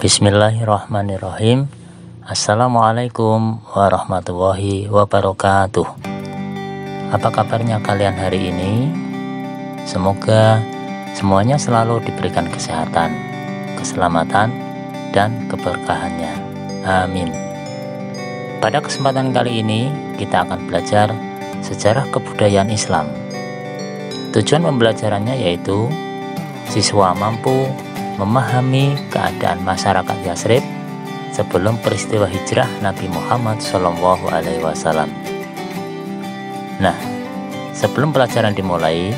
Bismillahirrahmanirrahim. Assalamualaikum warahmatullahi wabarakatuh. Apa kabarnya kalian hari ini? Semoga semuanya selalu diberikan kesehatan, keselamatan, dan keberkahannya. Amin. Pada kesempatan kali ini kita akan belajar sejarah kebudayaan Islam. Tujuan pembelajarannya yaitu siswa mampu memahami keadaan masyarakat Yathrib sebelum peristiwa hijrah Nabi Muhammad SAW. Nah, sebelum pelajaran dimulai,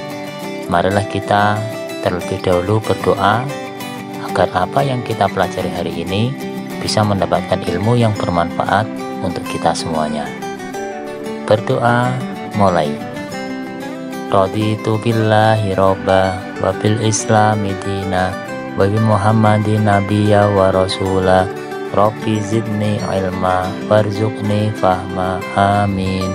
marilah kita terlebih dahulu berdoa agar apa yang kita pelajari hari ini bisa mendapatkan ilmu yang bermanfaat untuk kita semuanya. Berdoa mulai. Raditu billahi robba wa bil islami dina wa bi Muhammadin nabiyya wa rasula. Rabbi zidni ilma warzuqni fahma. Amin.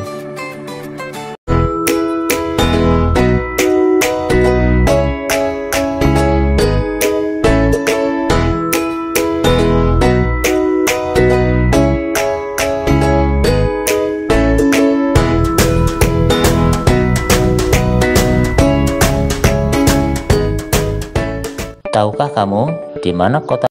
Tahukah kamu di mana kota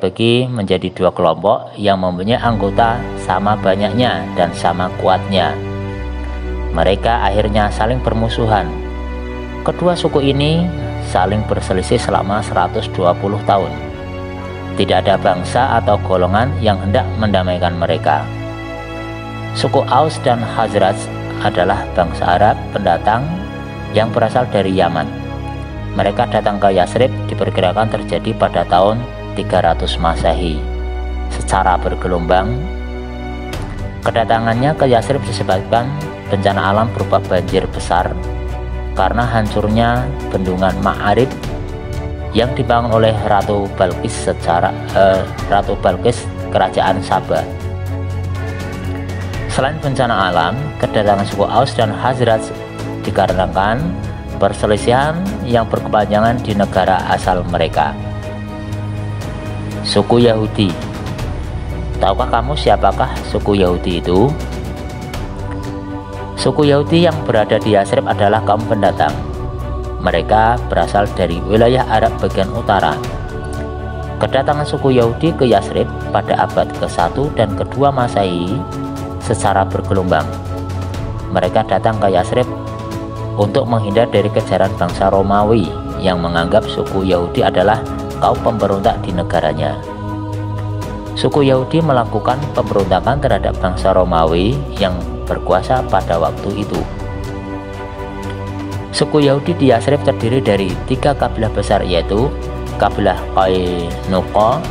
terbagi menjadi dua kelompok yang mempunyai anggota sama banyaknya dan sama kuatnya. Mereka akhirnya saling bermusuhan. Kedua suku ini saling berselisih selama 120 tahun. Tidak ada bangsa atau golongan yang hendak mendamaikan mereka. Suku Aus dan Khazraj adalah bangsa Arab pendatang yang berasal dari Yaman. Mereka datang ke Yathrib diperkirakan terjadi pada tahun 300 Masehi. Secara bergelombang, kedatangannya ke Yathrib disebabkan bencana alam berupa banjir besar karena hancurnya bendungan Ma'arib yang dibangun oleh Ratu Balqis Kerajaan Sabah. Selain bencana alam, kedatangan suku Aus dan Khazraj dikarenakan perselisihan yang berkepanjangan di negara asal mereka. Suku Yahudi. Tahukah kamu siapakah suku Yahudi itu? Suku Yahudi yang berada di Yasrib adalah kaum pendatang. Mereka berasal dari wilayah Arab bagian utara. Kedatangan suku Yahudi ke Yasrib pada abad ke-1 dan ke-2 Masehi secara bergelombang. Mereka datang ke Yasrib untuk menghindar dari kejaran bangsa Romawi yang menganggap suku Yahudi adalah kaum pemberontak di negaranya. Suku Yahudi melakukan pemberontakan terhadap bangsa Romawi yang berkuasa pada waktu itu. Suku Yahudi di Yasrib terdiri dari 3 kabilah besar, yaitu kabilah Qainuqa,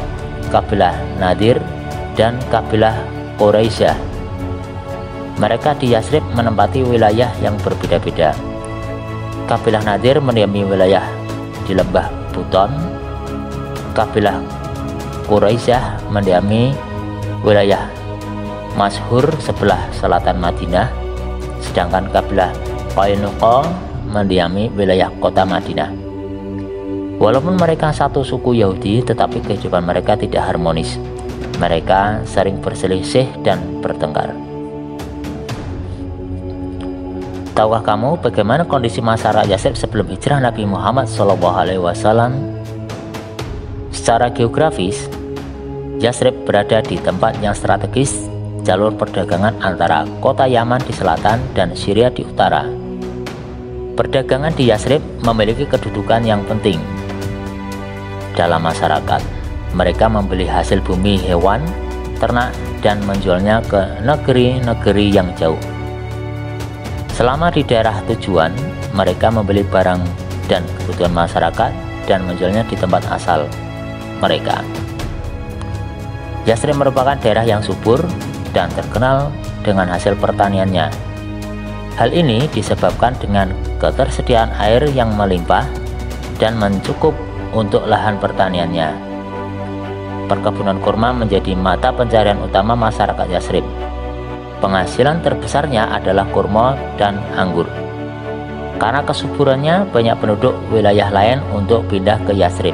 kabilah Nadir, dan kabilah Quraisyah. Mereka di Yasrib menempati wilayah yang berbeda-beda. Kabilah Nadir mendiami wilayah di lembah Buton. Kabilah Quraisyah mendiami wilayah Mashhur sebelah selatan Madinah, sedangkan kabilah Qainuqa mendiami wilayah kota Madinah. Walaupun mereka satu suku Yahudi, tetapi kehidupan mereka tidak harmonis. Mereka sering berselisih dan bertengkar. Tahukah kamu bagaimana kondisi masyarakat Yasrib sebelum hijrah Nabi Muhammad SAW? Secara geografis, Yasrib berada di tempat yang strategis, jalur perdagangan antara kota Yaman di selatan dan Syria di utara. Perdagangan di Yasrib memiliki kedudukan yang penting dalam masyarakat. Mereka membeli hasil bumi, hewan, ternak, dan menjualnya ke negeri-negeri yang jauh. Selama di daerah tujuan, mereka membeli barang dan kebutuhan masyarakat dan menjualnya di tempat asal mereka. Yasrib merupakan daerah yang subur dan terkenal dengan hasil pertaniannya. Hal ini disebabkan dengan ketersediaan air yang melimpah dan mencukup untuk lahan pertaniannya. Perkebunan kurma menjadi mata pencarian utama masyarakat Yasrib. Penghasilan terbesarnya adalah kurma dan anggur. Karena kesuburannya, banyak penduduk wilayah lain untuk pindah ke Yasrib.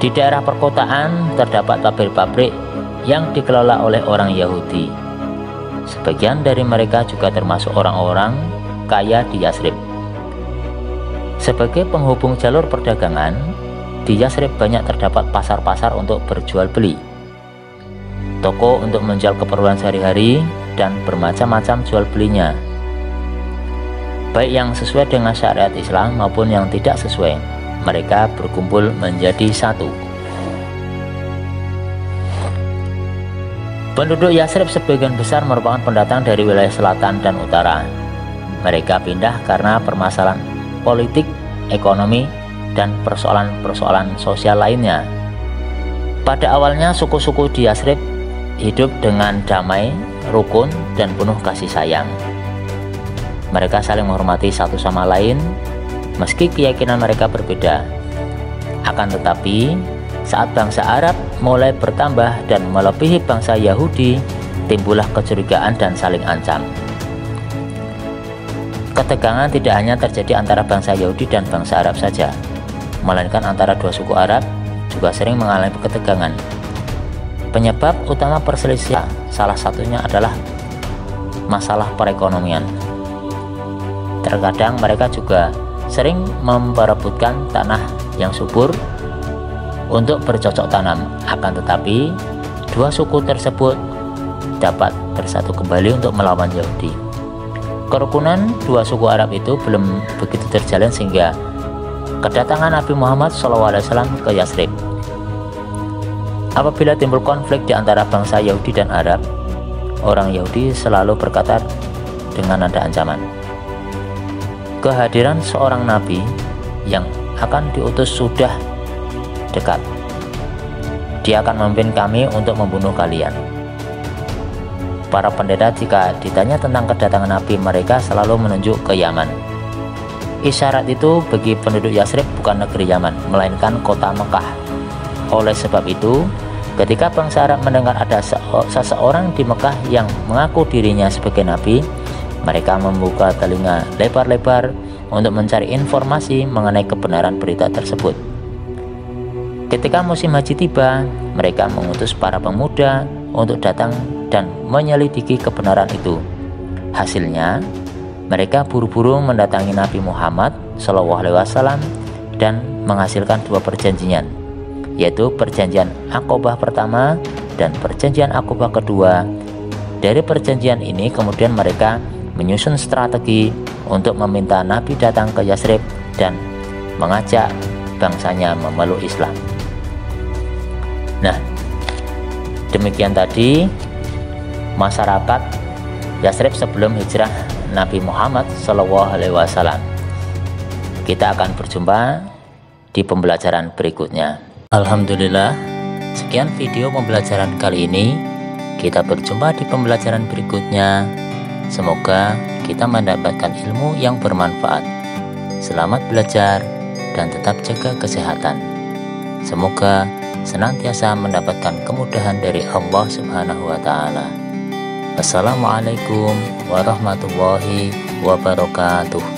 Di daerah perkotaan terdapat pabrik-pabrik yang dikelola oleh orang Yahudi. Sebagian dari mereka juga termasuk orang-orang kaya di Yasrib. Sebagai penghubung jalur perdagangan, di Yasrib banyak terdapat pasar-pasar untuk berjual beli, toko untuk menjual keperluan sehari-hari, dan bermacam-macam jual belinya, baik yang sesuai dengan syariat Islam maupun yang tidak sesuai. Mereka berkumpul menjadi satu. Penduduk Yasrib sebagian besar merupakan pendatang dari wilayah selatan dan utara. Mereka pindah karena permasalahan politik, ekonomi, dan persoalan-persoalan sosial lainnya. Pada awalnya, suku-suku di Yasrib hidup dengan damai, rukun, dan penuh kasih sayang. Mereka saling menghormati satu sama lain, meski keyakinan mereka berbeda. Akan tetapi, saat bangsa Arab mulai bertambah dan melebihi bangsa Yahudi, timbullah kecurigaan dan saling ancam. Ketegangan tidak hanya terjadi antara bangsa Yahudi dan bangsa Arab saja, melainkan antara dua suku Arab juga sering mengalami ketegangan. Penyebab utama perselisihan salah satunya adalah masalah perekonomian. Terkadang mereka juga sering memperebutkan tanah yang subur untuk bercocok tanam. Akan tetapi, dua suku tersebut dapat bersatu kembali untuk melawan Yahudi. Kerukunan dua suku Arab itu belum begitu terjalin sehingga kedatangan Nabi Muhammad SAW ke Yasrib. Apabila timbul konflik di antara bangsa Yahudi dan Arab, orang Yahudi selalu berkata dengan nada ancaman, "Kehadiran seorang nabi yang akan diutus sudah dekat. Dia akan memimpin kami untuk membunuh kalian." Para pendeta jika ditanya tentang kedatangan Nabi, mereka selalu menunjuk ke Yaman. Isyarat itu bagi penduduk Yasrib bukan negeri Yaman, melainkan kota Mekah. Oleh sebab itu, Ketika bangsa Arab mendengar ada seseorang di Mekah yang mengaku dirinya sebagai nabi, mereka membuka telinga lebar-lebar untuk mencari informasi mengenai kebenaran berita tersebut. Ketika musim haji tiba, mereka mengutus para pemuda untuk datang dan menyelidiki kebenaran itu. Hasilnya, mereka buru-buru mendatangi Nabi Muhammad SAW dan menghasilkan 2 perjanjian, yaitu perjanjian Aqobah pertama dan perjanjian Aqobah kedua. Dari perjanjian ini kemudian mereka menyusun strategi untuk meminta Nabi datang ke Yatsrib dan mengajak bangsanya memeluk Islam. Nah, demikian tadi masyarakat Yatsrib sebelum hijrah Nabi Muhammad SAW. Kita akan berjumpa di pembelajaran berikutnya. Alhamdulillah, sekian video pembelajaran kali ini. Kita berjumpa di pembelajaran berikutnya. Semoga kita mendapatkan ilmu yang bermanfaat. Selamat belajar dan tetap jaga kesehatan. Semoga senantiasa mendapatkan kemudahan dari Allah Subhanahu wa Ta'ala. Wassalamualaikum warahmatullahi wabarakatuh.